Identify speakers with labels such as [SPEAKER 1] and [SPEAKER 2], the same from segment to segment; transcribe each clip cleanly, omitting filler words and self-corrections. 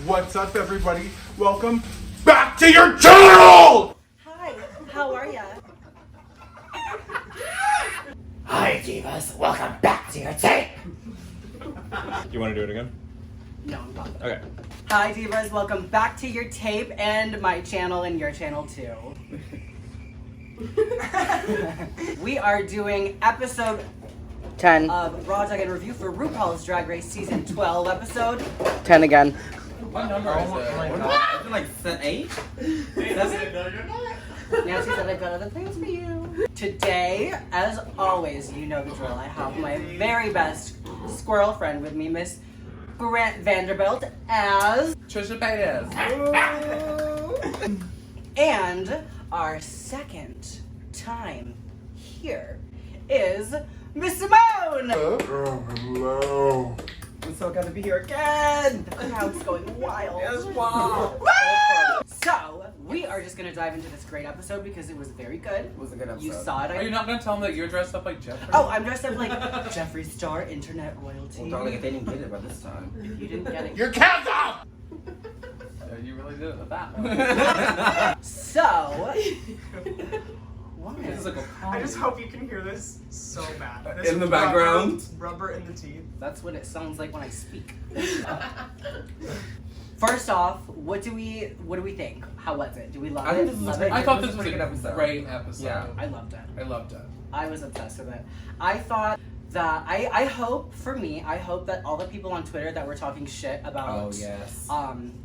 [SPEAKER 1] What's up, everybody? Welcome back to your channel!
[SPEAKER 2] Hi, how are ya?
[SPEAKER 3] Hi, divas. Welcome back to your tape.
[SPEAKER 4] You want to do it again?
[SPEAKER 2] No, I'm not.
[SPEAKER 4] Okay.
[SPEAKER 2] Hi, divas. Welcome back to your tape and my channel and your channel too. We are doing episode 10 of Raw Dog and Review for RuPaul's Drag Race Season 12 episode 10 again.
[SPEAKER 4] What number is it?
[SPEAKER 3] Oh my god. Is it like set 8?
[SPEAKER 2] Nancy said I've got other plans for you. Today, as always, you know the drill. I have my very best squirrel friend with me, Miss Grant Vanderbilt, as
[SPEAKER 4] Trisha Paytas.
[SPEAKER 2] and our second time here is Miss Symone.
[SPEAKER 1] Hello.
[SPEAKER 3] I'm so glad to be here again.
[SPEAKER 2] The crowd's going wild.
[SPEAKER 3] Yes, wow.
[SPEAKER 2] So, we are just going to dive into this great episode because it was very good.
[SPEAKER 3] It was a good episode.
[SPEAKER 2] You saw it.
[SPEAKER 4] Are you not going to tell them that you're dressed up like Jeffrey?
[SPEAKER 2] Oh, I'm dressed up like Jeffree Star, internet royalty.
[SPEAKER 3] Well, darling, if they didn't get it by this time.
[SPEAKER 2] If you didn't get it.
[SPEAKER 1] Your cat's off!
[SPEAKER 4] Yeah, you really did it with that one.
[SPEAKER 2] So, what?
[SPEAKER 4] This is like a
[SPEAKER 5] I
[SPEAKER 4] comedy.
[SPEAKER 5] just hope you can hear this so bad.
[SPEAKER 3] In the background?
[SPEAKER 5] Rubber in the teeth.
[SPEAKER 2] That's what it sounds like when I speak. First off, what do we think? How was it? Do we love
[SPEAKER 3] I
[SPEAKER 2] it?
[SPEAKER 3] think this was
[SPEAKER 2] Love
[SPEAKER 3] great.
[SPEAKER 2] it?
[SPEAKER 4] I thought
[SPEAKER 3] It
[SPEAKER 4] this
[SPEAKER 3] was
[SPEAKER 4] was
[SPEAKER 3] a
[SPEAKER 4] a
[SPEAKER 3] pretty good episode.
[SPEAKER 4] great episode.
[SPEAKER 3] Yeah.
[SPEAKER 2] I loved it.
[SPEAKER 4] I loved it.
[SPEAKER 2] I was obsessed with it. I thought that I hope, for me, I hope that all the people on Twitter that were talking shit about
[SPEAKER 3] Oh, yes.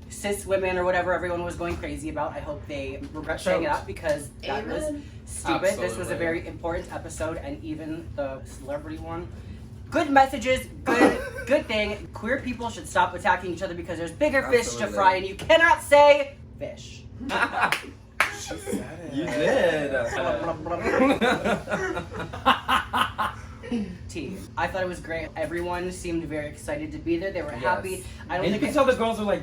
[SPEAKER 2] cis women or whatever everyone was going crazy about, I hope they regret saying it up because that was stupid. This was a
[SPEAKER 4] Absolutely.
[SPEAKER 2] very important episode, and even the celebrity one. Good messages, good thing. Queer people should stop attacking each other because there's bigger fish to
[SPEAKER 3] Absolutely.
[SPEAKER 2] fry, and you cannot say fish.
[SPEAKER 4] She said it.
[SPEAKER 3] You did.
[SPEAKER 2] Tea. I thought it was great. Everyone seemed very excited to be there. They were happy. I don't
[SPEAKER 3] and
[SPEAKER 2] think
[SPEAKER 3] you can tell the girls are like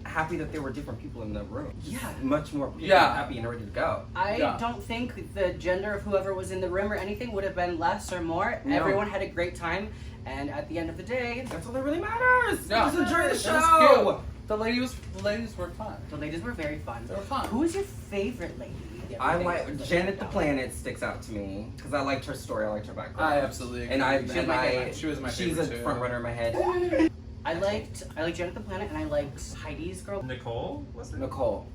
[SPEAKER 3] happy that there were different people in the room.
[SPEAKER 2] Yeah.
[SPEAKER 3] Much more people
[SPEAKER 4] Yeah.
[SPEAKER 3] happy and ready to go.
[SPEAKER 2] I
[SPEAKER 4] Yeah.
[SPEAKER 2] don't think the gender of whoever was in the room or anything would have been less or more.
[SPEAKER 3] No.
[SPEAKER 2] Everyone had a great time, and at the end of the day,
[SPEAKER 3] That's all that really matters.
[SPEAKER 4] Yeah.
[SPEAKER 3] Just enjoy the
[SPEAKER 4] It was
[SPEAKER 3] show.
[SPEAKER 4] cute. The ladies were fun.
[SPEAKER 2] the ladies were very fun.
[SPEAKER 4] They were fun.
[SPEAKER 2] Who was your favorite lady?
[SPEAKER 3] I like Janet the Planet sticks out to me because I liked her story. I liked her background.
[SPEAKER 4] I absolutely agree.
[SPEAKER 3] And I
[SPEAKER 4] She was
[SPEAKER 3] and
[SPEAKER 4] my
[SPEAKER 3] I
[SPEAKER 4] favorite. She was my
[SPEAKER 3] she's
[SPEAKER 4] favorite
[SPEAKER 3] a
[SPEAKER 4] too.
[SPEAKER 3] front runner in my head.
[SPEAKER 2] I liked Janet the Planet, and I liked Heidi's girl.
[SPEAKER 6] Nicole, was it?
[SPEAKER 3] Nicole.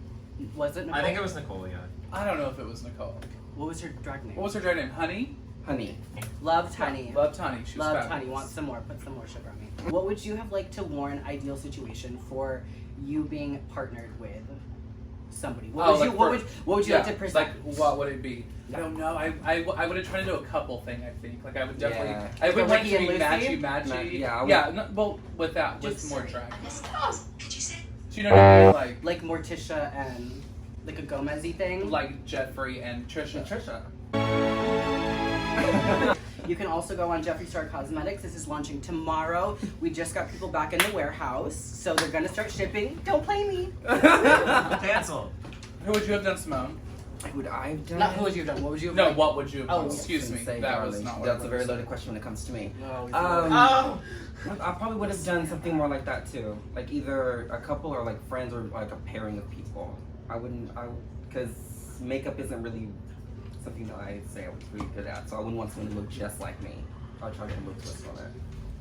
[SPEAKER 2] Was it Nicole?
[SPEAKER 6] I think it was Nicole, yeah.
[SPEAKER 4] I don't know if it was Nicole.
[SPEAKER 2] What was her drag name?
[SPEAKER 4] What was her drag name? Honey?
[SPEAKER 3] Honey.
[SPEAKER 2] Loved Honey.
[SPEAKER 4] Loved Honey. She was
[SPEAKER 2] Loved
[SPEAKER 4] fabulous.
[SPEAKER 2] Honey. Want some more? Put some more sugar on me. What would you have liked to warn ideal situation for you being partnered with somebody? What
[SPEAKER 4] Oh,
[SPEAKER 2] would
[SPEAKER 4] like
[SPEAKER 2] you what would you
[SPEAKER 4] yeah,
[SPEAKER 2] like to present?
[SPEAKER 4] Like, what would it be? I don't know. I would have tried to do a couple thing, I think. Like, I would definitely...
[SPEAKER 3] Yeah.
[SPEAKER 4] I would
[SPEAKER 2] Like
[SPEAKER 4] want it to
[SPEAKER 2] Ricky
[SPEAKER 4] be
[SPEAKER 2] and Lucy?
[SPEAKER 4] matchy.
[SPEAKER 3] Yeah, I would-
[SPEAKER 4] Yeah, no, well, with that, with
[SPEAKER 2] Just-
[SPEAKER 4] more drag. Do you know what I mean?
[SPEAKER 2] Like Morticia and like a Gomez-y thing.
[SPEAKER 4] Like Jeffrey and Trisha.
[SPEAKER 3] Trisha.
[SPEAKER 2] You can also go on Jeffree Star Cosmetics. This is launching tomorrow. We just got people back in the warehouse, so they're gonna start shipping. Don't play me.
[SPEAKER 6] Cancel.
[SPEAKER 4] Who would you have done, Simone?
[SPEAKER 3] Who would I have done?
[SPEAKER 2] Not who would you have done? What would you have
[SPEAKER 4] No,
[SPEAKER 2] done?
[SPEAKER 4] what would you have
[SPEAKER 2] Oh,
[SPEAKER 4] done? Excuse me.
[SPEAKER 3] Say,
[SPEAKER 4] That was
[SPEAKER 3] darling.
[SPEAKER 4] not what
[SPEAKER 3] That's
[SPEAKER 4] I
[SPEAKER 3] a very
[SPEAKER 4] would have
[SPEAKER 3] loaded question when it comes to me.
[SPEAKER 2] Oh,
[SPEAKER 5] Oh!
[SPEAKER 3] I probably would have done something more like that too. Like either a couple or like friends or like a pairing of people. Because makeup isn't really something that I say I was really good at. So I wouldn't want someone to look just like me. I'll try to get a little twist on it.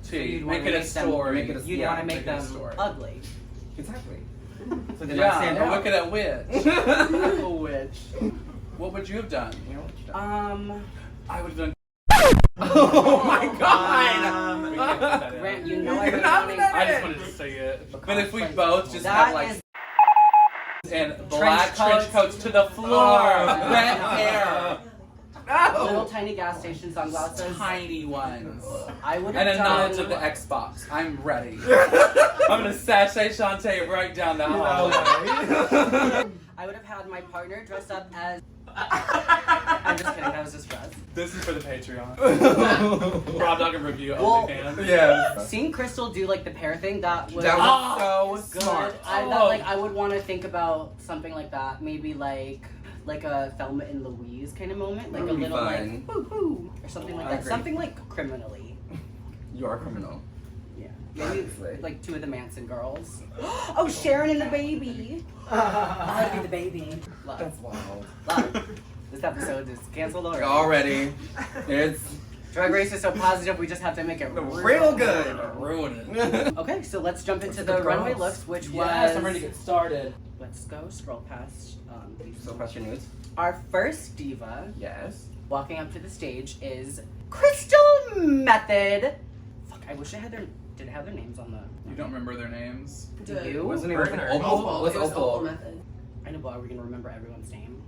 [SPEAKER 4] T.
[SPEAKER 2] You'd
[SPEAKER 4] Make
[SPEAKER 2] wanna
[SPEAKER 4] it a
[SPEAKER 2] them-
[SPEAKER 4] story.
[SPEAKER 3] Make it a-
[SPEAKER 2] You'd
[SPEAKER 3] yeah,
[SPEAKER 2] want to make
[SPEAKER 4] make it a
[SPEAKER 2] them
[SPEAKER 4] story.
[SPEAKER 2] ugly.
[SPEAKER 3] Exactly. So then I
[SPEAKER 4] Yeah,
[SPEAKER 3] stand
[SPEAKER 4] now
[SPEAKER 3] out.
[SPEAKER 4] look at that witch.
[SPEAKER 2] A witch.
[SPEAKER 4] What would you have done?
[SPEAKER 3] You know what you done?
[SPEAKER 4] I would have done...
[SPEAKER 3] Oh my god!
[SPEAKER 4] We can't put that in.
[SPEAKER 2] Grant, you know I
[SPEAKER 3] You
[SPEAKER 2] really
[SPEAKER 3] have
[SPEAKER 2] wanted.
[SPEAKER 3] that
[SPEAKER 4] I just wanted to say it. But if we both just
[SPEAKER 2] That
[SPEAKER 4] have like...
[SPEAKER 2] is-
[SPEAKER 4] And black trench
[SPEAKER 2] coats.
[SPEAKER 4] coats to the floor.
[SPEAKER 3] Oh.
[SPEAKER 4] Red hair.
[SPEAKER 2] Little tiny gas station sunglasses.
[SPEAKER 4] Tiny ones.
[SPEAKER 2] I would
[SPEAKER 4] And
[SPEAKER 2] have
[SPEAKER 4] a knowledge of
[SPEAKER 2] done.
[SPEAKER 4] the Xbox. I'm ready. I'm gonna sashay Shantae right down the hall.
[SPEAKER 2] I would have had my partner dressed up as. I'm just kidding. That was just dress.
[SPEAKER 4] This is for the Patreon. Raw Dog and Review
[SPEAKER 2] Well,
[SPEAKER 4] OnlyFans.
[SPEAKER 3] Yeah.
[SPEAKER 2] Seeing Crystal do like the pear thing, that was
[SPEAKER 3] That was so
[SPEAKER 2] good.
[SPEAKER 3] smart.
[SPEAKER 2] I would want to think about something like that. Maybe like a Thelma and Louise kind of moment, like
[SPEAKER 3] That
[SPEAKER 2] a
[SPEAKER 3] would be
[SPEAKER 2] little
[SPEAKER 3] fun.
[SPEAKER 2] like woo woo or something like
[SPEAKER 3] I
[SPEAKER 2] that.
[SPEAKER 3] agree.
[SPEAKER 2] Something like criminally.
[SPEAKER 3] You are a criminal.
[SPEAKER 2] Yeah. Maybe
[SPEAKER 3] Honestly.
[SPEAKER 2] like 2 of the Manson girls. Oh, Sharon and the baby. I'd be the baby. Love.
[SPEAKER 3] That's wild.
[SPEAKER 2] Love. This episode is canceled already.
[SPEAKER 3] Already. It's
[SPEAKER 2] Drag Race is so positive, we just have to make it
[SPEAKER 3] real good.
[SPEAKER 4] Ruin it.
[SPEAKER 2] Okay, so let's jump into
[SPEAKER 3] What's
[SPEAKER 2] the
[SPEAKER 3] the
[SPEAKER 2] runway
[SPEAKER 3] girls?
[SPEAKER 2] looks, which
[SPEAKER 4] Yes,
[SPEAKER 2] was.
[SPEAKER 4] I'm ready to get started.
[SPEAKER 2] Let's go. Scroll past. These.
[SPEAKER 3] So past your news.
[SPEAKER 2] Our first diva
[SPEAKER 3] Yes.
[SPEAKER 2] walking up to the stage is Crystal Method. Fuck, I wish I had their. Did it have their names on the?
[SPEAKER 4] You don't remember their names?
[SPEAKER 2] Do you?
[SPEAKER 3] What's the name?
[SPEAKER 6] Burner.
[SPEAKER 3] Opal. What's
[SPEAKER 7] It was
[SPEAKER 3] Opal?
[SPEAKER 7] method.
[SPEAKER 2] I know, but are we gonna remember everyone's name?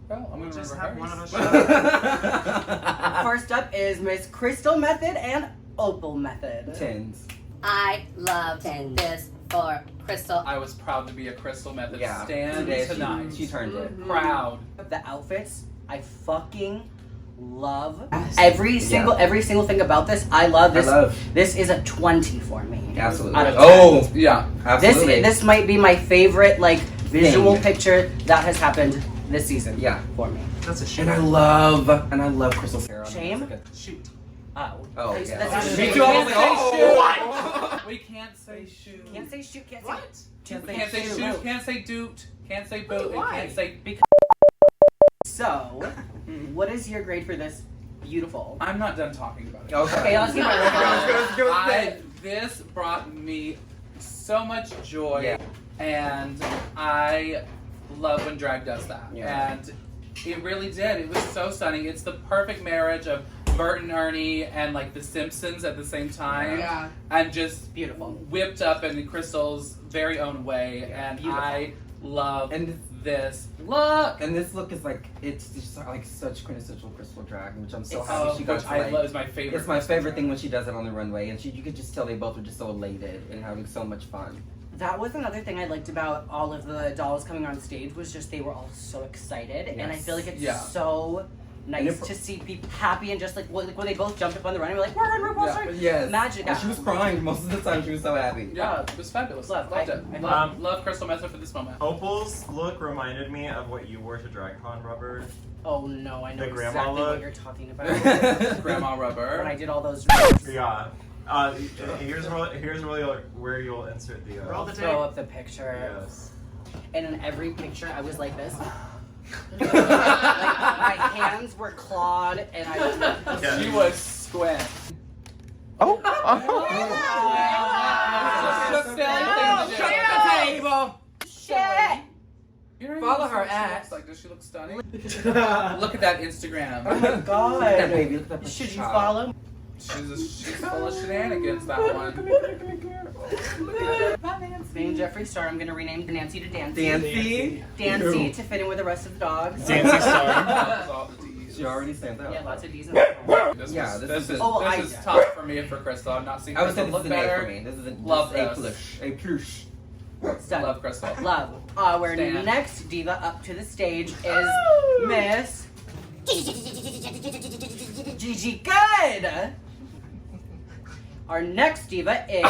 [SPEAKER 4] Well, I'm gonna
[SPEAKER 5] Just
[SPEAKER 4] remember
[SPEAKER 5] have one
[SPEAKER 4] hers.
[SPEAKER 5] of us.
[SPEAKER 2] First up is Miss Crystal Method and Opal Method.
[SPEAKER 3] Tens.
[SPEAKER 7] I love this for Crystal.
[SPEAKER 4] I was proud to be a Crystal Method
[SPEAKER 3] Yeah.
[SPEAKER 4] stand
[SPEAKER 3] Today
[SPEAKER 4] tonight.
[SPEAKER 3] she turned it.
[SPEAKER 4] Proud.
[SPEAKER 2] The outfits, I fucking love every single thing about this. I love this.
[SPEAKER 3] I love.
[SPEAKER 2] This is a 20 for me.
[SPEAKER 3] Absolutely.
[SPEAKER 2] Out of 10.
[SPEAKER 3] Oh,
[SPEAKER 4] Yeah.
[SPEAKER 3] absolutely.
[SPEAKER 2] This might be my favorite like visual
[SPEAKER 3] Thing.
[SPEAKER 2] picture that has happened this season.
[SPEAKER 3] Yeah.
[SPEAKER 2] For me.
[SPEAKER 5] That's a shame.
[SPEAKER 3] And I love Crystal's hair. on it.
[SPEAKER 2] Shame?
[SPEAKER 3] It's like
[SPEAKER 5] Shoot.
[SPEAKER 2] Oh.
[SPEAKER 3] Oh,
[SPEAKER 2] That's-
[SPEAKER 3] yeah.
[SPEAKER 2] that's a
[SPEAKER 3] Me
[SPEAKER 2] shame.
[SPEAKER 3] too, I was like,
[SPEAKER 4] oh, we can't say shoe.
[SPEAKER 2] Can't say shoot. Can't
[SPEAKER 5] What?
[SPEAKER 2] say.
[SPEAKER 4] We can't say shoe. Can't say doot. Can't say boot. And
[SPEAKER 5] why?
[SPEAKER 4] can't say.
[SPEAKER 2] So, what is your grade for this? Beautiful.
[SPEAKER 4] I'm not done talking about it.
[SPEAKER 2] Okay, let's get my
[SPEAKER 4] This brought me so much joy,
[SPEAKER 3] Yeah.
[SPEAKER 4] and I love when drag does that.
[SPEAKER 3] Yeah.
[SPEAKER 4] And it really did. It was so stunning. It's the perfect marriage of Bert and Ernie and like The Simpsons at the same time,
[SPEAKER 2] Yeah.
[SPEAKER 4] and just
[SPEAKER 2] Beautiful.
[SPEAKER 4] whipped up in Crystal's very own way.
[SPEAKER 3] Yeah.
[SPEAKER 4] And
[SPEAKER 2] Beautiful.
[SPEAKER 4] I love
[SPEAKER 3] And
[SPEAKER 4] this look.
[SPEAKER 3] And this look is like, it's just like such quintessential Crystal drag, which I'm so
[SPEAKER 2] It's
[SPEAKER 3] happy she got
[SPEAKER 4] which
[SPEAKER 3] to
[SPEAKER 4] I
[SPEAKER 3] like.
[SPEAKER 4] love is my favorite.
[SPEAKER 3] It's my
[SPEAKER 4] Crystal
[SPEAKER 3] favorite
[SPEAKER 4] drag.
[SPEAKER 3] thing when she does it on the runway, and you could just tell they both were just so elated and having so much fun.
[SPEAKER 2] That was another thing I liked about all of the dolls coming on stage was just they were all so excited, and I feel like it's
[SPEAKER 4] Yeah.
[SPEAKER 2] so nice
[SPEAKER 3] And it-
[SPEAKER 2] to see people happy and just like when they both jumped up on the runway, we're like, we're on RuPaul's
[SPEAKER 4] Yeah.
[SPEAKER 2] Drag Race.
[SPEAKER 3] Yes.
[SPEAKER 2] Magic.
[SPEAKER 3] And she was crying most of the time. She was so happy.
[SPEAKER 4] Yeah, it was fabulous.
[SPEAKER 2] Love.
[SPEAKER 4] Loved
[SPEAKER 2] I
[SPEAKER 4] it.
[SPEAKER 2] love-
[SPEAKER 4] Love Crystal Method for this moment.
[SPEAKER 6] Opal's look reminded me of what you wore to DragCon, Robert.
[SPEAKER 2] Oh no, I know
[SPEAKER 6] The grandma
[SPEAKER 2] exactly what
[SPEAKER 6] look.
[SPEAKER 2] you're talking about.
[SPEAKER 4] Grandma
[SPEAKER 2] When I
[SPEAKER 4] Rubber.
[SPEAKER 2] did all those
[SPEAKER 6] Yeah. Here's where you'll insert the.
[SPEAKER 5] Roll the
[SPEAKER 2] throw up the picture.
[SPEAKER 6] Yes.
[SPEAKER 2] And in every picture I was like this. Like, my hands were clawed and I was
[SPEAKER 6] Yeah.
[SPEAKER 4] She was squint.
[SPEAKER 1] Oh.
[SPEAKER 2] shit.
[SPEAKER 3] Follow her
[SPEAKER 4] ass. Like, does she look stunning?
[SPEAKER 3] Look
[SPEAKER 4] Look at that Instagram.
[SPEAKER 2] Oh my
[SPEAKER 3] at that
[SPEAKER 2] god.
[SPEAKER 3] baby. Look at that
[SPEAKER 2] Should you
[SPEAKER 3] child.
[SPEAKER 2] follow?
[SPEAKER 4] She's full of shenanigans, that one.
[SPEAKER 2] Me and Jeffree Star, I'm gonna rename Nancy to Dancy.
[SPEAKER 3] Dancy.
[SPEAKER 2] Dancy to fit in with the rest of the dogs.
[SPEAKER 1] Dancy Star.
[SPEAKER 4] That was all the D's.
[SPEAKER 3] She already stands out.
[SPEAKER 2] Yeah, lots of D's in that.
[SPEAKER 4] This
[SPEAKER 3] Yeah,
[SPEAKER 4] was-
[SPEAKER 3] this is-
[SPEAKER 2] Oh,
[SPEAKER 4] this is tough for me and for Crystal. I'm not seeing
[SPEAKER 3] I would say
[SPEAKER 4] Crystal
[SPEAKER 3] this is
[SPEAKER 4] look
[SPEAKER 3] an A
[SPEAKER 4] better.
[SPEAKER 3] for me. This is a
[SPEAKER 4] Love
[SPEAKER 3] this is A
[SPEAKER 4] this.
[SPEAKER 3] plush. A plush.
[SPEAKER 2] Stud.
[SPEAKER 4] Love Crystal.
[SPEAKER 2] Love. Our
[SPEAKER 4] Stan.
[SPEAKER 2] next diva up to the stage is Miss Gigi Good. Our next diva is.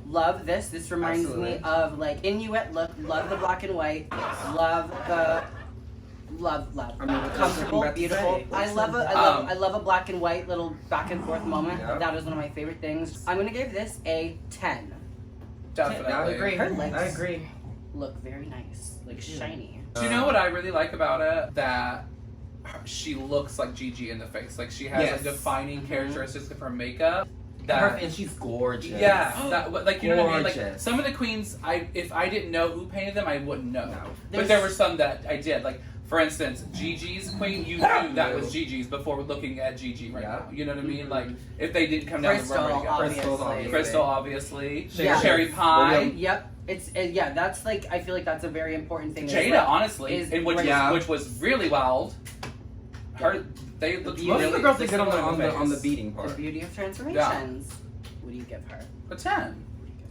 [SPEAKER 2] Love this. This reminds
[SPEAKER 3] Absolutely.
[SPEAKER 2] me of like Inuit look. Love the black and white. Love the. Love.
[SPEAKER 3] I mean, what
[SPEAKER 2] Comfortable,
[SPEAKER 3] else is
[SPEAKER 2] beautiful.
[SPEAKER 3] there to say?
[SPEAKER 2] I love a black and white little back and forth moment.
[SPEAKER 3] Yeah.
[SPEAKER 2] That is one of my favorite things. I'm gonna give this a 10.
[SPEAKER 4] Definitely.
[SPEAKER 3] I agree.
[SPEAKER 2] Her lips.
[SPEAKER 3] I agree.
[SPEAKER 2] Look very nice, like shiny.
[SPEAKER 4] Do you know what I really like about it? That she looks like Gigi in the face. Like she has
[SPEAKER 3] Yes.
[SPEAKER 4] like defining characteristics of her makeup.
[SPEAKER 3] And she's gorgeous.
[SPEAKER 4] Yeah, that, like you know what I mean. Like
[SPEAKER 3] Gorgeous.
[SPEAKER 4] some of the queens, if I didn't know who painted them, I wouldn't know.
[SPEAKER 3] No.
[SPEAKER 4] But there were some that I did. Like for instance, Gigi's queen, you knew that was Gigi's before looking at Gigi right
[SPEAKER 3] Yeah.
[SPEAKER 4] now. You know what I mean? Like if they didn't come down the
[SPEAKER 2] Crystal,
[SPEAKER 4] runway together.
[SPEAKER 2] obviously.
[SPEAKER 4] Crystal, obviously.
[SPEAKER 2] Yeah.
[SPEAKER 4] Cherry Pie.
[SPEAKER 3] William.
[SPEAKER 2] Yep. It's yeah. That's like I feel like that's a very important thing. is,
[SPEAKER 4] Jada,
[SPEAKER 2] like,
[SPEAKER 4] honestly,
[SPEAKER 2] is
[SPEAKER 4] and
[SPEAKER 3] Yeah.
[SPEAKER 4] which was really wild. They looked
[SPEAKER 2] Most
[SPEAKER 3] Most
[SPEAKER 4] really
[SPEAKER 3] of the girls did good on
[SPEAKER 4] similar in
[SPEAKER 3] on the
[SPEAKER 4] face.
[SPEAKER 3] beating
[SPEAKER 2] the
[SPEAKER 3] part.
[SPEAKER 2] beauty of transformations. What do you give her?
[SPEAKER 4] A 10.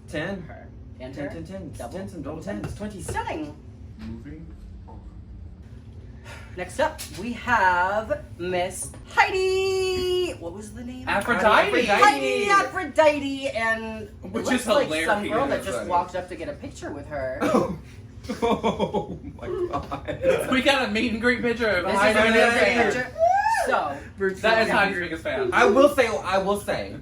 [SPEAKER 3] 10.
[SPEAKER 2] Her and
[SPEAKER 3] 10,
[SPEAKER 2] her.
[SPEAKER 3] 10, 10.
[SPEAKER 2] Double.
[SPEAKER 3] 10, some double 10s. 20.
[SPEAKER 2] Stunning.
[SPEAKER 4] Moving.
[SPEAKER 2] Next up, we have Miss Heidi. What was the name?
[SPEAKER 4] Aphrodite.
[SPEAKER 2] Heidi Aphrodite, and
[SPEAKER 4] Which
[SPEAKER 2] it looks
[SPEAKER 4] is
[SPEAKER 2] like some
[SPEAKER 4] hilarious.
[SPEAKER 2] girl that just
[SPEAKER 3] Funny.
[SPEAKER 2] walked up to get a picture with her.
[SPEAKER 3] Oh my god.
[SPEAKER 4] We got a meet and greet picture of
[SPEAKER 2] This is
[SPEAKER 4] Heidi
[SPEAKER 2] a
[SPEAKER 4] and
[SPEAKER 2] great
[SPEAKER 4] Jada.
[SPEAKER 2] picture. So,
[SPEAKER 4] That is Heidi's biggest fan.
[SPEAKER 3] I will say,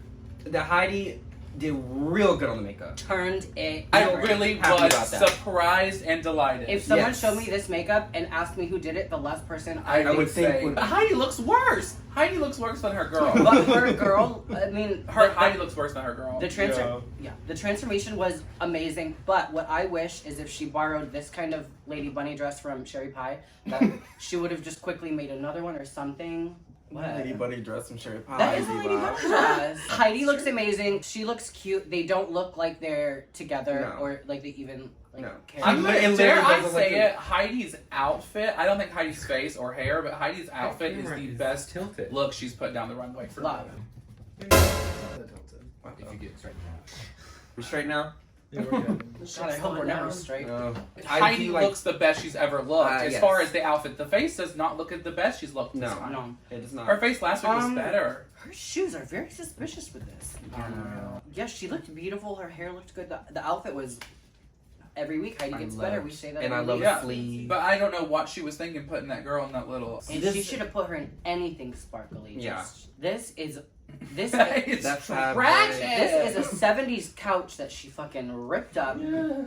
[SPEAKER 3] The Heidi did real good on the makeup.
[SPEAKER 2] Turned it.
[SPEAKER 4] I
[SPEAKER 2] different.
[SPEAKER 4] really
[SPEAKER 3] Happy
[SPEAKER 4] was
[SPEAKER 3] about that.
[SPEAKER 4] surprised and delighted.
[SPEAKER 2] If someone
[SPEAKER 3] Yes.
[SPEAKER 2] showed me this makeup and asked me who did it, the last person
[SPEAKER 4] I
[SPEAKER 3] would
[SPEAKER 4] would
[SPEAKER 3] think
[SPEAKER 4] say,
[SPEAKER 3] would-
[SPEAKER 4] but Heidi looks worse. Heidi looks worse than her girl.
[SPEAKER 2] But her girl, I mean,
[SPEAKER 4] Heidi looks worse than her girl.
[SPEAKER 2] the the transformation was amazing. But what I wish is if she borrowed this kind of Lady Bunny dress from Sherry Pie, that she would have just quickly made another one or something. What?
[SPEAKER 3] Lady Bunny dress from Sherry Pie.
[SPEAKER 2] That is a Lady Bunny dress. Heidi looks amazing. She looks cute. They don't look like they're together
[SPEAKER 3] No.
[SPEAKER 2] or like they even like
[SPEAKER 3] No.
[SPEAKER 2] care.
[SPEAKER 4] I'm
[SPEAKER 3] It literally
[SPEAKER 4] dare I
[SPEAKER 3] doesn't
[SPEAKER 4] say
[SPEAKER 3] look
[SPEAKER 4] it, Heidi's outfit, I don't think Heidi's face or hair, but Heidi's outfit is the best
[SPEAKER 1] tilted.
[SPEAKER 4] look she's put down the runway for
[SPEAKER 2] Love.
[SPEAKER 1] If you get straight
[SPEAKER 3] We straight now?
[SPEAKER 1] Yeah, we're good.
[SPEAKER 2] God, I hope we're never straight.
[SPEAKER 3] No.
[SPEAKER 4] Heidi
[SPEAKER 3] do like-
[SPEAKER 4] looks the best she's ever looked. As
[SPEAKER 3] yes.
[SPEAKER 4] far as the outfit, the face does not look at the best she's looked. this
[SPEAKER 3] No.
[SPEAKER 4] time.
[SPEAKER 2] No.
[SPEAKER 3] It is not.
[SPEAKER 4] Her face last week was better.
[SPEAKER 2] Her shoes are very suspicious with this. Yeah, she looked beautiful. Her hair looked good. The outfit was. Every week Heidi gets better. We say that.
[SPEAKER 3] And I
[SPEAKER 2] every
[SPEAKER 3] love
[SPEAKER 2] week.
[SPEAKER 4] Yeah.
[SPEAKER 3] the sleeve.
[SPEAKER 4] But I don't know what she was thinking putting that girl in that little.
[SPEAKER 2] And
[SPEAKER 3] This-
[SPEAKER 2] she should have put her in anything sparkly.
[SPEAKER 3] Yeah.
[SPEAKER 2] This is. This
[SPEAKER 4] It's
[SPEAKER 3] That's
[SPEAKER 4] trash.
[SPEAKER 2] This is a 70s couch that she fucking ripped up.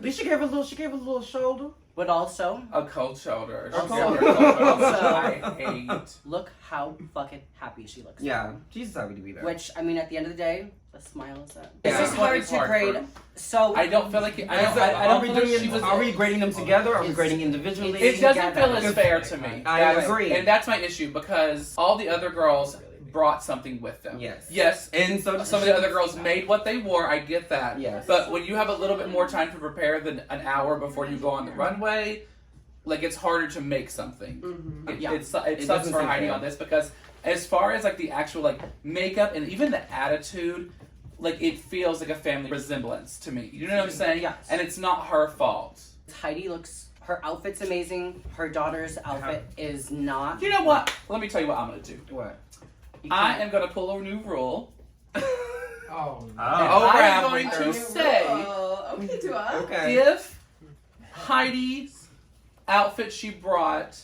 [SPEAKER 3] But she gave a little shoulder.
[SPEAKER 2] But also,
[SPEAKER 4] A cold shoulder. She
[SPEAKER 2] Also-
[SPEAKER 4] gave her a cold shoulder, which
[SPEAKER 2] Also-
[SPEAKER 4] I hate.
[SPEAKER 2] look how fucking happy she looks.
[SPEAKER 3] Yeah, she's just happy to be there.
[SPEAKER 2] Which, I mean, at the end of the day, the smile is that.
[SPEAKER 3] Yeah.
[SPEAKER 2] This is hard
[SPEAKER 4] It's
[SPEAKER 2] to
[SPEAKER 4] hard
[SPEAKER 2] grade.
[SPEAKER 4] for-
[SPEAKER 2] So,
[SPEAKER 4] I don't feel like I don't.
[SPEAKER 3] So,
[SPEAKER 4] I
[SPEAKER 3] are
[SPEAKER 4] don't
[SPEAKER 3] we
[SPEAKER 4] feel
[SPEAKER 3] doing
[SPEAKER 4] like she
[SPEAKER 3] it?
[SPEAKER 4] was.
[SPEAKER 3] Are we grading them together? Or are we
[SPEAKER 2] It's-
[SPEAKER 3] grading individually?
[SPEAKER 4] It doesn't
[SPEAKER 2] together.
[SPEAKER 4] feel as fair to me.
[SPEAKER 3] I
[SPEAKER 4] That's-
[SPEAKER 3] agree.
[SPEAKER 4] and that's my issue because all the other girls brought something with them.
[SPEAKER 3] Yes.
[SPEAKER 4] Yes.
[SPEAKER 3] And so
[SPEAKER 4] Some of the other girls made what they wore. I get that.
[SPEAKER 3] Yes.
[SPEAKER 4] But when you have a little bit more time to prepare than an hour before you go on the runway, like it's harder to make something.
[SPEAKER 2] Yeah.
[SPEAKER 4] It sucks
[SPEAKER 3] doesn't
[SPEAKER 4] for
[SPEAKER 3] seem
[SPEAKER 4] Heidi
[SPEAKER 3] fair.
[SPEAKER 4] on this because as far as like the actual like makeup and even the attitude, like it feels like a family resemblance to me. You know what I'm saying?
[SPEAKER 2] Yes.
[SPEAKER 4] And it's not her fault.
[SPEAKER 2] Heidi looks. Her outfit's amazing. Her daughter's outfit is not.
[SPEAKER 4] You know what? Let me tell you what I'm gonna do.
[SPEAKER 3] What?
[SPEAKER 2] You
[SPEAKER 4] I
[SPEAKER 2] can't-
[SPEAKER 4] am gonna pull a new rule.
[SPEAKER 1] Oh.
[SPEAKER 6] Oh.
[SPEAKER 4] I'm
[SPEAKER 3] Grab
[SPEAKER 4] going
[SPEAKER 3] with
[SPEAKER 4] to
[SPEAKER 3] her.
[SPEAKER 4] say
[SPEAKER 5] Okay, to us.
[SPEAKER 3] Okay.
[SPEAKER 4] if Heidi's outfit she brought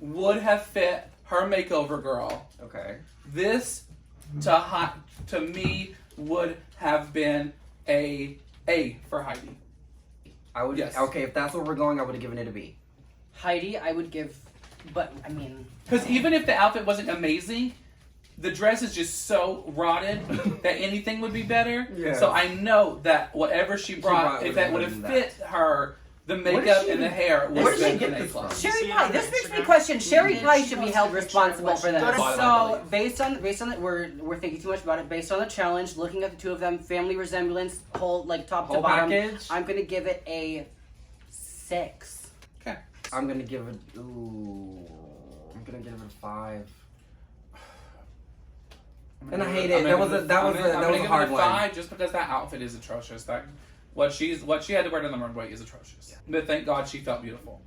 [SPEAKER 4] would have fit her makeover girl,
[SPEAKER 3] Okay.
[SPEAKER 4] this to me would have been a for Heidi.
[SPEAKER 3] I would.
[SPEAKER 4] Yes.
[SPEAKER 3] Okay, if that's where we're going, I would have given it a B.
[SPEAKER 2] Heidi, I would give. But, I mean.
[SPEAKER 4] Because even if the outfit wasn't amazing, the dress is just so rotted that anything would be better.
[SPEAKER 3] Yeah.
[SPEAKER 4] So I know that whatever she brought,
[SPEAKER 3] brought
[SPEAKER 4] if that would have
[SPEAKER 3] would've been
[SPEAKER 4] fit her, the
[SPEAKER 3] did
[SPEAKER 4] makeup
[SPEAKER 3] she
[SPEAKER 4] and the
[SPEAKER 3] even-
[SPEAKER 4] hair would
[SPEAKER 3] Where
[SPEAKER 4] have
[SPEAKER 3] did she
[SPEAKER 4] been
[SPEAKER 3] get
[SPEAKER 4] an A
[SPEAKER 3] this
[SPEAKER 4] plus.
[SPEAKER 3] from?
[SPEAKER 2] Sherry
[SPEAKER 6] see
[SPEAKER 2] Pie.
[SPEAKER 6] on
[SPEAKER 2] This
[SPEAKER 6] her
[SPEAKER 2] makes me
[SPEAKER 6] Instagram?
[SPEAKER 2] question. Sherry
[SPEAKER 5] Did
[SPEAKER 2] Pie
[SPEAKER 5] she
[SPEAKER 2] should be
[SPEAKER 5] post
[SPEAKER 2] held
[SPEAKER 5] a picture
[SPEAKER 2] responsible
[SPEAKER 5] of
[SPEAKER 2] for
[SPEAKER 5] what
[SPEAKER 2] this.
[SPEAKER 5] she
[SPEAKER 4] does?
[SPEAKER 2] So based on that, we're thinking too much about it. Based on the challenge, looking at the two of them, family resemblance, whole like top to
[SPEAKER 3] Whole
[SPEAKER 2] bottom.
[SPEAKER 3] package?
[SPEAKER 2] I'm gonna give it a 6.
[SPEAKER 4] Okay.
[SPEAKER 3] I'm gonna give it. Ooh. I'm gonna give it a 5. And I hate it. That was a hard
[SPEAKER 4] give it a
[SPEAKER 3] one.
[SPEAKER 4] 5 just because that outfit is atrocious. That what she had to wear on the runway is atrocious. But thank God she felt beautiful.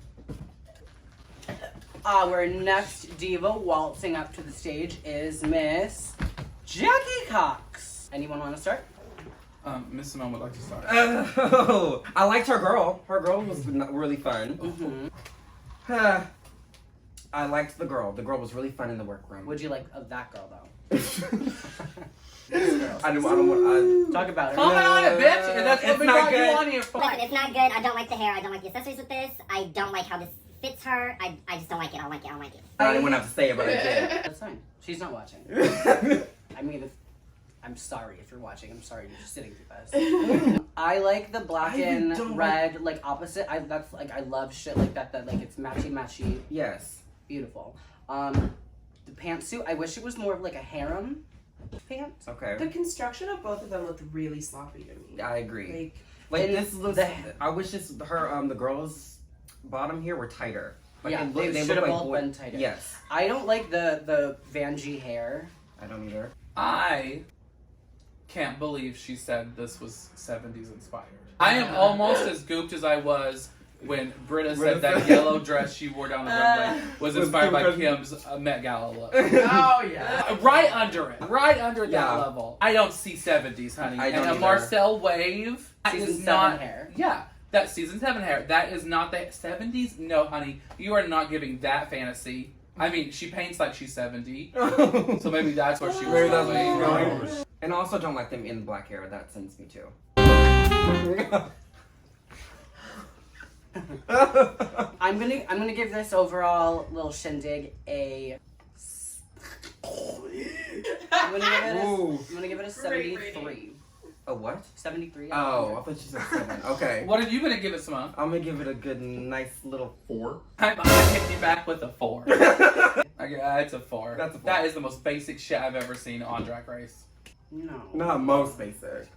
[SPEAKER 2] Our next diva waltzing up to the stage is Miss Jackie Cox. Anyone want to start?
[SPEAKER 4] Miss Symone would like to start.
[SPEAKER 3] Oh, I liked her girl. Her girl was really fun.
[SPEAKER 2] Mm-hmm.
[SPEAKER 3] I liked the girl. The girl was really fun in the workroom.
[SPEAKER 2] Would you like of that girl though?
[SPEAKER 3] I don't want.
[SPEAKER 2] Talk about her.
[SPEAKER 4] Comment on it, bitch! And that's what
[SPEAKER 3] It's
[SPEAKER 4] we
[SPEAKER 3] not
[SPEAKER 4] got you
[SPEAKER 3] good.
[SPEAKER 4] on here for.
[SPEAKER 7] Listen, it's not good. I don't like the hair. I don't like the accessories with this. I don't like how this fits her. I just don't like it. I don't like it. I don't like it.
[SPEAKER 3] I didn't want to have to say it, but I
[SPEAKER 2] That's fine. She's not watching.
[SPEAKER 3] did.
[SPEAKER 2] I mean, I'm sorry if you're watching. I'm sorry you're just sitting through us. I like the black
[SPEAKER 3] I
[SPEAKER 2] and
[SPEAKER 3] don't
[SPEAKER 2] red, like opposite. I love shit like that. That like it's matchy.
[SPEAKER 3] Yes.
[SPEAKER 2] Beautiful. The pantsuit. I wish it was more of like a harem pants.
[SPEAKER 3] Okay.
[SPEAKER 5] The construction of both of them looked really sloppy to me.
[SPEAKER 3] I agree.
[SPEAKER 5] Like,
[SPEAKER 3] Like
[SPEAKER 2] And
[SPEAKER 3] this looks.
[SPEAKER 2] the-
[SPEAKER 3] I wish this the girls' bottom here were tighter. Like
[SPEAKER 2] Yeah,
[SPEAKER 3] it
[SPEAKER 2] they
[SPEAKER 3] look
[SPEAKER 2] should have
[SPEAKER 3] like
[SPEAKER 2] all been tighter.
[SPEAKER 3] Yes.
[SPEAKER 2] I don't like the Vanjie hair.
[SPEAKER 3] I don't either.
[SPEAKER 4] I can't believe she said this was 70s inspired. I am almost as gooped as I was when Britta said that yellow dress she wore down the runway was inspired by Kim's Met Gala look.
[SPEAKER 5] oh yeah.
[SPEAKER 4] Right under it. Right under
[SPEAKER 3] Yeah.
[SPEAKER 4] that level. I don't see 70s, honey.
[SPEAKER 3] I
[SPEAKER 4] and
[SPEAKER 3] don't
[SPEAKER 4] a
[SPEAKER 3] either.
[SPEAKER 4] Marcel wave
[SPEAKER 2] Season
[SPEAKER 4] is
[SPEAKER 2] 7
[SPEAKER 4] not
[SPEAKER 2] hair.
[SPEAKER 4] Yeah. That season 7 hair. That is not the 70s. No, honey. You are not giving that fantasy. I mean, she paints like she's 70. So maybe that's where she was
[SPEAKER 3] Maybe that's
[SPEAKER 4] going.
[SPEAKER 3] where she's going. And I also don't like them in black hair. That sends me too.
[SPEAKER 2] I'm gonna give this overall little shindig a. I'm gonna give it a 73.
[SPEAKER 3] A what?
[SPEAKER 2] 73.
[SPEAKER 3] Oh, I thought you said 7. Okay.
[SPEAKER 4] What are you gonna give it, Symone?
[SPEAKER 3] I'm gonna give it a good, nice little 4.
[SPEAKER 4] I'm gonna hit you back with a 4. It's a 4.
[SPEAKER 3] That's a 4.
[SPEAKER 4] That is the most basic shit I've ever seen on Drag Race.
[SPEAKER 2] No.
[SPEAKER 3] Not most basic.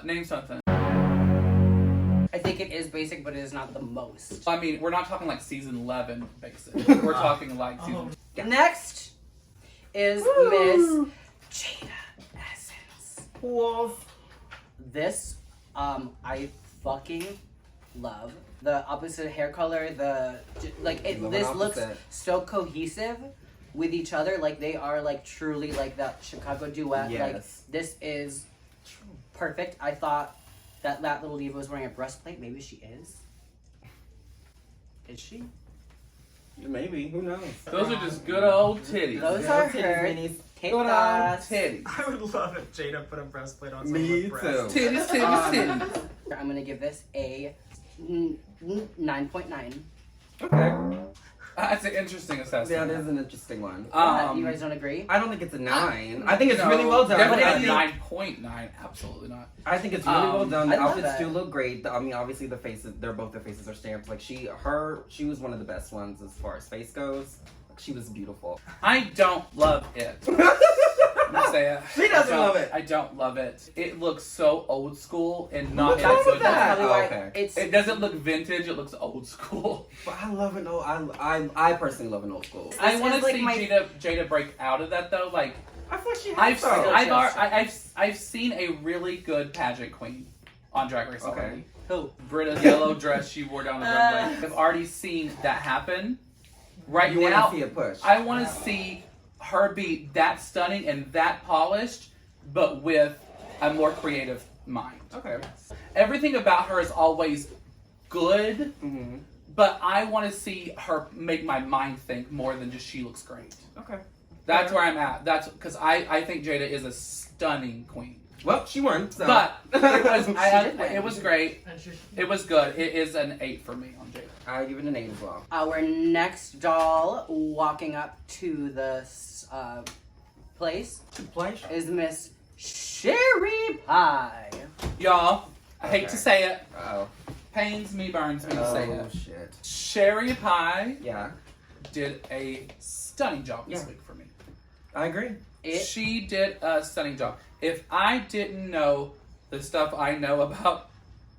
[SPEAKER 4] Name something.
[SPEAKER 2] I think it is basic, but it is not the most.
[SPEAKER 4] I mean, we're not talking like season 11 basic. We're talking like season.
[SPEAKER 2] Next is Miss Jada Essence.
[SPEAKER 3] Wolf.
[SPEAKER 2] This, I fucking love. The opposite hair color, this looks
[SPEAKER 3] opposite.
[SPEAKER 2] so cohesive with each other. Like, they are, like, truly, like, that Chicago duet.
[SPEAKER 3] Yes.
[SPEAKER 2] Like, this is perfect. I thought that little diva was wearing a breastplate. Maybe she is. Is she?
[SPEAKER 3] Maybe. Who knows?
[SPEAKER 4] Those are just good old titties.
[SPEAKER 2] Those
[SPEAKER 3] Yeah,
[SPEAKER 2] are
[SPEAKER 3] titties,
[SPEAKER 2] her
[SPEAKER 3] minis.
[SPEAKER 4] Good old
[SPEAKER 2] tetas.
[SPEAKER 4] titties.
[SPEAKER 6] I would love if Jada put a breastplate on someone
[SPEAKER 3] Me
[SPEAKER 6] with breasts.
[SPEAKER 3] too.
[SPEAKER 4] Titties, titties, titties.
[SPEAKER 2] I'm gonna give this a 9.9.
[SPEAKER 3] Okay.
[SPEAKER 4] That's an interesting
[SPEAKER 3] Yeah,
[SPEAKER 4] assessment.
[SPEAKER 3] that is an interesting one.
[SPEAKER 2] You guys don't agree?
[SPEAKER 3] I don't think it's a 9. I think it's really well done.
[SPEAKER 4] Definitely
[SPEAKER 3] I
[SPEAKER 4] a
[SPEAKER 3] think,
[SPEAKER 4] 9.9. Absolutely not.
[SPEAKER 3] I think it's really well done.
[SPEAKER 2] I
[SPEAKER 3] The
[SPEAKER 2] love
[SPEAKER 3] outfits
[SPEAKER 2] that.
[SPEAKER 3] do look great. I mean, obviously the faces, both their faces are stamped. Like she was one of the best ones as far as face goes. Like, she was beautiful.
[SPEAKER 4] I don't love it. Let me say it.
[SPEAKER 3] She doesn't
[SPEAKER 4] I don't-
[SPEAKER 3] love it.
[SPEAKER 4] I don't love it. It looks so old school and not
[SPEAKER 3] What's
[SPEAKER 4] in a
[SPEAKER 3] wrong with
[SPEAKER 4] good
[SPEAKER 3] that?
[SPEAKER 4] way.
[SPEAKER 3] Oh,
[SPEAKER 2] Why
[SPEAKER 3] okay.
[SPEAKER 2] It's
[SPEAKER 4] It doesn't look vintage. It looks old school.
[SPEAKER 3] But I love an old. I personally love an old school.
[SPEAKER 4] I
[SPEAKER 2] This
[SPEAKER 4] want
[SPEAKER 2] is
[SPEAKER 4] to
[SPEAKER 2] like
[SPEAKER 4] see
[SPEAKER 2] my-
[SPEAKER 4] Jada break out of that though. Like
[SPEAKER 3] I feel like she
[SPEAKER 4] I've seen a really good pageant queen on Drag Race
[SPEAKER 3] Okay.
[SPEAKER 4] already.
[SPEAKER 2] who?
[SPEAKER 4] Britta's yellow dress she wore down the runway. I've already seen that happen. Right
[SPEAKER 3] You
[SPEAKER 4] now,
[SPEAKER 3] want to see a push.
[SPEAKER 4] I want to see her be that stunning and that polished, but with a more creative mind.
[SPEAKER 3] Okay.
[SPEAKER 4] Everything about her is always good,
[SPEAKER 3] Mm-hmm.
[SPEAKER 4] but I want to see her make my mind think more than just she looks great.
[SPEAKER 3] Okay.
[SPEAKER 4] That's where I'm at. That's because I think Jada is a stunning queen.
[SPEAKER 3] Well, she won. So.
[SPEAKER 4] But it was
[SPEAKER 2] did win.
[SPEAKER 4] it was great. It was good. It is an 8 for me on Jada.
[SPEAKER 3] I give it an 8 as well.
[SPEAKER 2] Our next doll walking up to the place
[SPEAKER 3] Place.
[SPEAKER 2] is Miss Sherry Pie.
[SPEAKER 4] Y'all, I hate to
[SPEAKER 3] Okay.
[SPEAKER 4] say it.
[SPEAKER 3] Oh.
[SPEAKER 4] Pains me, burns me to say
[SPEAKER 3] Oh
[SPEAKER 4] it.
[SPEAKER 3] shit.
[SPEAKER 4] Sherry Pie
[SPEAKER 3] Yeah,
[SPEAKER 4] did a stunning job this
[SPEAKER 3] Yeah.
[SPEAKER 4] week for me.
[SPEAKER 3] I agree.
[SPEAKER 4] She did a stunning job. If I didn't know the stuff I know about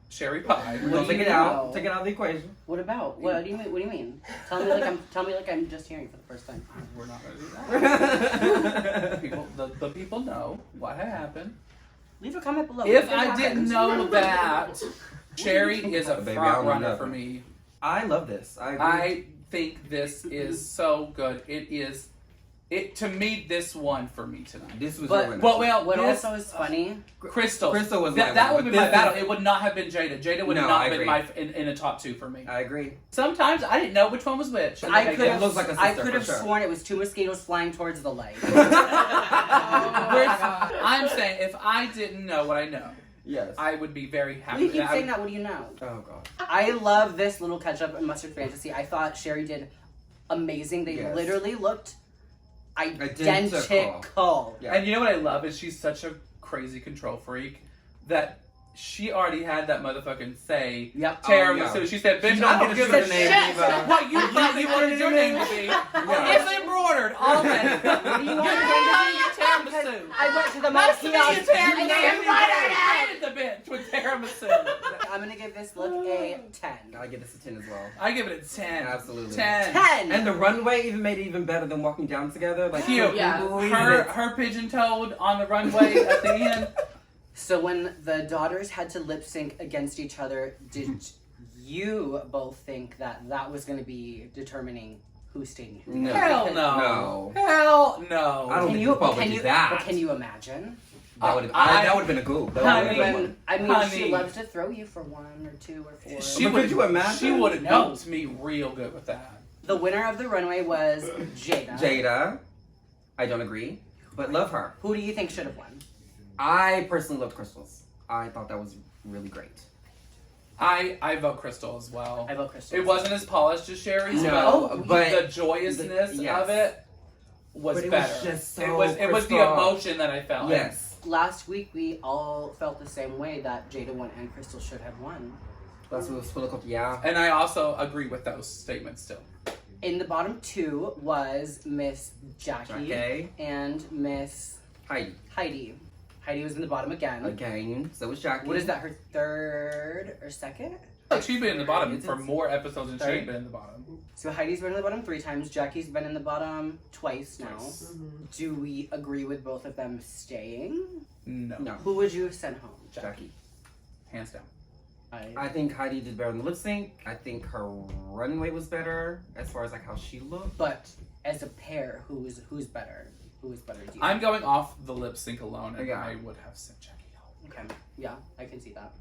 [SPEAKER 4] Sherry Pie,
[SPEAKER 3] We'll
[SPEAKER 2] do
[SPEAKER 3] take
[SPEAKER 2] you
[SPEAKER 3] it out.
[SPEAKER 2] know?
[SPEAKER 3] Take it out of the equation.
[SPEAKER 2] What about? What do you mean? What do you mean? Tell me like I'm just hearing for the first time.
[SPEAKER 4] we're not going to do that. The people know what had happened.
[SPEAKER 2] Leave a comment below.
[SPEAKER 4] If
[SPEAKER 2] What
[SPEAKER 4] I
[SPEAKER 2] happened?
[SPEAKER 4] didn't know that, Sherry is a
[SPEAKER 3] Baby, I
[SPEAKER 4] front
[SPEAKER 3] don't know
[SPEAKER 4] runner
[SPEAKER 3] nothing.
[SPEAKER 4] for me.
[SPEAKER 3] I love this. I agree.
[SPEAKER 4] I think this is so good. To me, this won for me tonight.
[SPEAKER 3] This was
[SPEAKER 2] But-
[SPEAKER 3] your winner.
[SPEAKER 4] Well,
[SPEAKER 2] What
[SPEAKER 4] this,
[SPEAKER 2] also is funny?
[SPEAKER 4] Crystal.
[SPEAKER 3] Crystal was
[SPEAKER 4] that.
[SPEAKER 3] my
[SPEAKER 4] That
[SPEAKER 3] winner,
[SPEAKER 4] would be
[SPEAKER 3] but
[SPEAKER 4] my
[SPEAKER 3] this
[SPEAKER 4] battle.
[SPEAKER 3] is-
[SPEAKER 4] It would not have been Jada. Jada would
[SPEAKER 3] No,
[SPEAKER 4] have not
[SPEAKER 3] I
[SPEAKER 4] been
[SPEAKER 3] agree.
[SPEAKER 4] in a top 2 for me.
[SPEAKER 3] I agree.
[SPEAKER 4] Sometimes I didn't know which one was which.
[SPEAKER 2] I
[SPEAKER 3] It
[SPEAKER 2] could have.
[SPEAKER 3] looks like a
[SPEAKER 2] I
[SPEAKER 3] sister
[SPEAKER 2] could
[SPEAKER 3] for
[SPEAKER 2] have
[SPEAKER 3] sure.
[SPEAKER 2] sworn it was 2 mosquitoes flying towards the light.
[SPEAKER 4] I'm saying if I didn't know what I know,
[SPEAKER 3] Yes.
[SPEAKER 4] I would be very happy.
[SPEAKER 2] You
[SPEAKER 4] with
[SPEAKER 2] keep
[SPEAKER 4] that.
[SPEAKER 2] saying that. What do you know?
[SPEAKER 3] Oh god.
[SPEAKER 2] I love this little ketchup and mustard fantasy. I thought Sherry did amazing. They
[SPEAKER 3] Yes.
[SPEAKER 2] literally looked
[SPEAKER 3] Identical.
[SPEAKER 2] identical.
[SPEAKER 3] Yeah.
[SPEAKER 4] And you know what I love is she's such a crazy control freak that she already had that motherfucking say.
[SPEAKER 2] Yep.
[SPEAKER 4] Tiramisu.
[SPEAKER 3] Oh, yeah.
[SPEAKER 4] She said, "Bitch,
[SPEAKER 3] She
[SPEAKER 4] I
[SPEAKER 3] don't
[SPEAKER 4] don't
[SPEAKER 3] get
[SPEAKER 4] give
[SPEAKER 3] a
[SPEAKER 4] a
[SPEAKER 3] sugar
[SPEAKER 4] shit
[SPEAKER 3] name, Eva.
[SPEAKER 4] what you thought you wanted your name to be.
[SPEAKER 3] Yeah.
[SPEAKER 4] It's embroidered already.
[SPEAKER 2] What do you want?
[SPEAKER 4] Tiramisu.
[SPEAKER 2] I went to the
[SPEAKER 4] That's
[SPEAKER 2] mall
[SPEAKER 4] to me a
[SPEAKER 2] kiosk.
[SPEAKER 4] tiramisu.
[SPEAKER 2] I
[SPEAKER 4] The bitch with tiramisu.
[SPEAKER 2] I'm gonna give this look a 10.
[SPEAKER 3] I give this a 10 as well.
[SPEAKER 4] I give it a 10.
[SPEAKER 3] Absolutely.
[SPEAKER 4] 10.
[SPEAKER 2] 10.
[SPEAKER 3] And the runway even made it even better than walking down together. Like
[SPEAKER 4] Cute.
[SPEAKER 5] Yeah.
[SPEAKER 4] Her pigeon-toed on the runway at the end.
[SPEAKER 2] So when the daughters had to lip sync against each other, did you both think that was going to be determining who stayed and who?
[SPEAKER 3] No.
[SPEAKER 4] Hell no.
[SPEAKER 3] No.
[SPEAKER 4] Hell no.
[SPEAKER 3] I don't think RuPaul would do that.
[SPEAKER 2] But can you imagine?
[SPEAKER 3] That would
[SPEAKER 4] I-
[SPEAKER 3] have been a goop. That would have been a good one.
[SPEAKER 2] I mean,
[SPEAKER 4] Honey.
[SPEAKER 2] she loves to throw you for 1 or 2 or 4.
[SPEAKER 4] She
[SPEAKER 3] But
[SPEAKER 4] would
[SPEAKER 3] could you imagine?
[SPEAKER 4] She would have
[SPEAKER 2] No.
[SPEAKER 4] duped me real good with that.
[SPEAKER 2] The winner of the runway was Jada.
[SPEAKER 3] Jada. I don't agree, but love her.
[SPEAKER 2] Who do you think should have won?
[SPEAKER 3] I personally loved Crystal's. I thought that was really great.
[SPEAKER 4] I vote Crystal as well.
[SPEAKER 2] I vote Crystal.
[SPEAKER 4] It wasn't as polished as Sherry's,
[SPEAKER 3] No,
[SPEAKER 4] but
[SPEAKER 3] but
[SPEAKER 4] the joyousness
[SPEAKER 3] yes.
[SPEAKER 4] of it was
[SPEAKER 3] But it
[SPEAKER 4] better.
[SPEAKER 3] was just so
[SPEAKER 4] it was the
[SPEAKER 3] Crystal.
[SPEAKER 4] emotion that I felt.
[SPEAKER 3] Yes.
[SPEAKER 2] Last week we all felt the same way that Jada won and Crystal should have won.
[SPEAKER 3] That's what it was political. Yeah.
[SPEAKER 4] And I also agree with those statements still.
[SPEAKER 2] In the bottom two was Miss Jackie
[SPEAKER 3] Okay.
[SPEAKER 2] and Miss
[SPEAKER 3] Heidi.
[SPEAKER 2] Heidi. Heidi was in the bottom again.
[SPEAKER 3] Again. So was Jackie.
[SPEAKER 2] What is that, her third or second?
[SPEAKER 4] She's been in the bottom
[SPEAKER 3] It's-
[SPEAKER 4] for more episodes than
[SPEAKER 2] Third.
[SPEAKER 4] she's been in the bottom.
[SPEAKER 2] So Heidi's been in the bottom 3 times. Jackie's been in the bottom twice now.
[SPEAKER 4] Twice.
[SPEAKER 2] Do we agree with both of them staying?
[SPEAKER 4] No.
[SPEAKER 3] No.
[SPEAKER 2] Who would you have sent home?
[SPEAKER 3] Jackie.
[SPEAKER 4] Hands down.
[SPEAKER 3] I think Heidi did better in the lip sync. I think her runway was better as far as like how she looked.
[SPEAKER 2] But as a pair, who's better? Who is better? Do you
[SPEAKER 4] I'm going off the lip sync alone, and
[SPEAKER 3] Yeah.
[SPEAKER 4] I would have sent Jackie home.
[SPEAKER 2] Okay. Yeah, I can see that.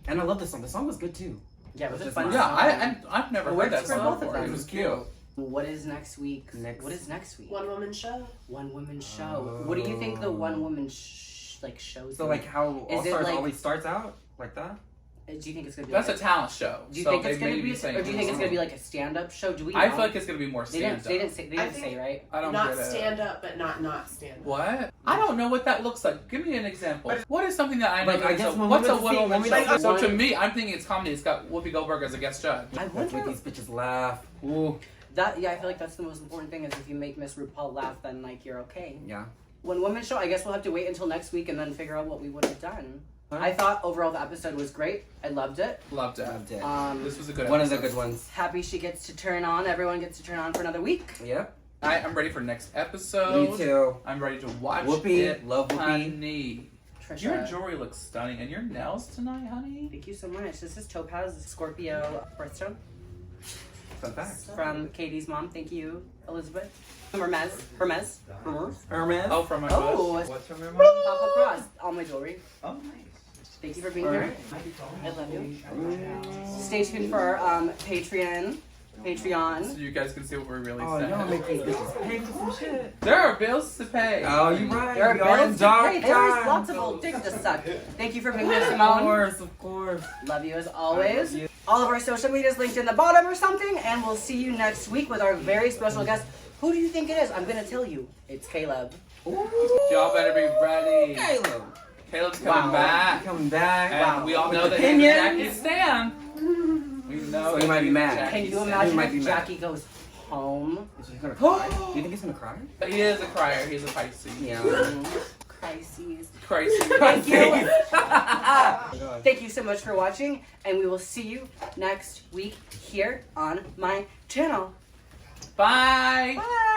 [SPEAKER 3] And I love the song. The song was good too.
[SPEAKER 2] Yeah, it was a
[SPEAKER 3] Just
[SPEAKER 2] fun
[SPEAKER 3] nice.
[SPEAKER 4] Yeah,
[SPEAKER 2] song.
[SPEAKER 4] I've never
[SPEAKER 2] It
[SPEAKER 4] heard that
[SPEAKER 2] works for
[SPEAKER 4] song
[SPEAKER 2] both of
[SPEAKER 4] before.
[SPEAKER 2] them.
[SPEAKER 4] It was cute.
[SPEAKER 2] What is next week?
[SPEAKER 3] Next-
[SPEAKER 2] What is next week?
[SPEAKER 5] One woman show.
[SPEAKER 2] One woman show. What do you think the one woman shows?
[SPEAKER 3] So like how
[SPEAKER 2] Is
[SPEAKER 3] All
[SPEAKER 2] it
[SPEAKER 3] Stars
[SPEAKER 2] like-
[SPEAKER 3] always starts out like that.
[SPEAKER 2] Do you think it's gonna be?
[SPEAKER 4] That's
[SPEAKER 2] like
[SPEAKER 4] a talent show.
[SPEAKER 2] Do you
[SPEAKER 4] so
[SPEAKER 2] think
[SPEAKER 4] they
[SPEAKER 2] it's gonna
[SPEAKER 4] may
[SPEAKER 2] be,
[SPEAKER 4] saying
[SPEAKER 2] or do you think it's
[SPEAKER 4] something.
[SPEAKER 2] gonna be like a stand-up show? Do we? Know?
[SPEAKER 4] I feel like it's gonna be more
[SPEAKER 2] they
[SPEAKER 4] stand
[SPEAKER 2] didn't.
[SPEAKER 4] up.
[SPEAKER 2] They didn't say. They
[SPEAKER 5] I
[SPEAKER 2] didn't say
[SPEAKER 5] think-
[SPEAKER 2] right.
[SPEAKER 4] I don't
[SPEAKER 5] Not
[SPEAKER 4] get it.
[SPEAKER 5] stand up, but not stand up.
[SPEAKER 4] What? I don't know what that looks like. Give me an example. What is something that I know?
[SPEAKER 3] Like, I
[SPEAKER 4] that's
[SPEAKER 3] guess
[SPEAKER 4] a-
[SPEAKER 3] when
[SPEAKER 4] what's
[SPEAKER 3] we
[SPEAKER 4] a
[SPEAKER 3] went to see-
[SPEAKER 4] one
[SPEAKER 3] when
[SPEAKER 4] woman
[SPEAKER 3] we
[SPEAKER 4] show?
[SPEAKER 3] went to
[SPEAKER 4] So to
[SPEAKER 3] one-
[SPEAKER 4] me, I'm thinking it's comedy. It's got Whoopi Goldberg as a guest judge.
[SPEAKER 2] I
[SPEAKER 3] Let's
[SPEAKER 2] wonder.
[SPEAKER 3] make these bitches laugh. Ooh.
[SPEAKER 2] That I feel like that's the most important thing is if you make Miss RuPaul laugh, then like you're okay.
[SPEAKER 3] Yeah.
[SPEAKER 2] One woman show. I guess we'll have to wait until next week and then figure out what we would have done.
[SPEAKER 3] Huh?
[SPEAKER 2] I thought overall the episode was great. I loved it.
[SPEAKER 4] Loved it.
[SPEAKER 3] Loved it.
[SPEAKER 4] This was a good
[SPEAKER 3] One of the
[SPEAKER 4] episode.
[SPEAKER 3] good ones.
[SPEAKER 2] Happy she gets to turn on. Everyone gets to turn on for another week.
[SPEAKER 3] Yep.
[SPEAKER 4] I'm ready for next episode.
[SPEAKER 3] Me too.
[SPEAKER 4] I'm ready to watch
[SPEAKER 3] Whoopi,
[SPEAKER 4] it.
[SPEAKER 3] love Whoopi.
[SPEAKER 4] Honey.
[SPEAKER 2] Trisha.
[SPEAKER 4] Your jewelry looks stunning, and your nails tonight, honey.
[SPEAKER 2] Thank you so much. This is Topaz Scorpio birthstone
[SPEAKER 3] Fun fact.
[SPEAKER 2] from Katie's mom. Thank you, Elizabeth. Hermes. Hermes. Hermes.
[SPEAKER 3] Hermes.
[SPEAKER 4] Oh, from my
[SPEAKER 2] Oh,
[SPEAKER 6] What's from your
[SPEAKER 2] Papa Cross. All my jewelry.
[SPEAKER 6] Oh, nice.
[SPEAKER 2] Thank you for being
[SPEAKER 3] All
[SPEAKER 2] here.
[SPEAKER 3] right.
[SPEAKER 2] I love you. Stay tuned for our Patreon.
[SPEAKER 4] So you guys can see what we're really
[SPEAKER 3] Oh, y'all
[SPEAKER 4] saying.
[SPEAKER 3] make these bitches pay for some shit.
[SPEAKER 4] There are bills to pay.
[SPEAKER 3] Oh, you right.
[SPEAKER 2] There are
[SPEAKER 3] We are in
[SPEAKER 2] bills to
[SPEAKER 3] dark
[SPEAKER 2] pay. There's
[SPEAKER 3] times.
[SPEAKER 2] lots of old dicks to suck. Thank you for being here,
[SPEAKER 3] Of
[SPEAKER 2] Symone.
[SPEAKER 3] course, of course.
[SPEAKER 2] Love you as
[SPEAKER 3] I
[SPEAKER 2] always.
[SPEAKER 3] love you.
[SPEAKER 2] All of our social media is linked in the bottom or something, and we'll see you next week with our very special guest. Who do you think it is? I'm gonna tell you. It's Caleb.
[SPEAKER 4] Y'all better be ready.
[SPEAKER 3] Caleb.
[SPEAKER 4] Caleb's coming
[SPEAKER 2] Wow.
[SPEAKER 4] back.
[SPEAKER 3] Coming back.
[SPEAKER 4] And we all
[SPEAKER 3] With
[SPEAKER 4] know that
[SPEAKER 3] opinions.
[SPEAKER 4] Jackie's stand. We know
[SPEAKER 3] So he might be
[SPEAKER 4] he's
[SPEAKER 3] mad.
[SPEAKER 4] Jackie's
[SPEAKER 2] Can you
[SPEAKER 4] stand.
[SPEAKER 2] imagine
[SPEAKER 3] might
[SPEAKER 2] if
[SPEAKER 3] be mad.
[SPEAKER 2] Jackie goes home?
[SPEAKER 3] Is he gonna cry? Do you think he's gonna cry?
[SPEAKER 4] He is a crier. He's a Pisces.
[SPEAKER 3] Yeah.
[SPEAKER 2] Crises.
[SPEAKER 4] Crazy.
[SPEAKER 2] Thank you.
[SPEAKER 3] God.
[SPEAKER 2] Thank you so much for watching, and we will see you next week here on my channel.
[SPEAKER 4] Bye.
[SPEAKER 2] Bye.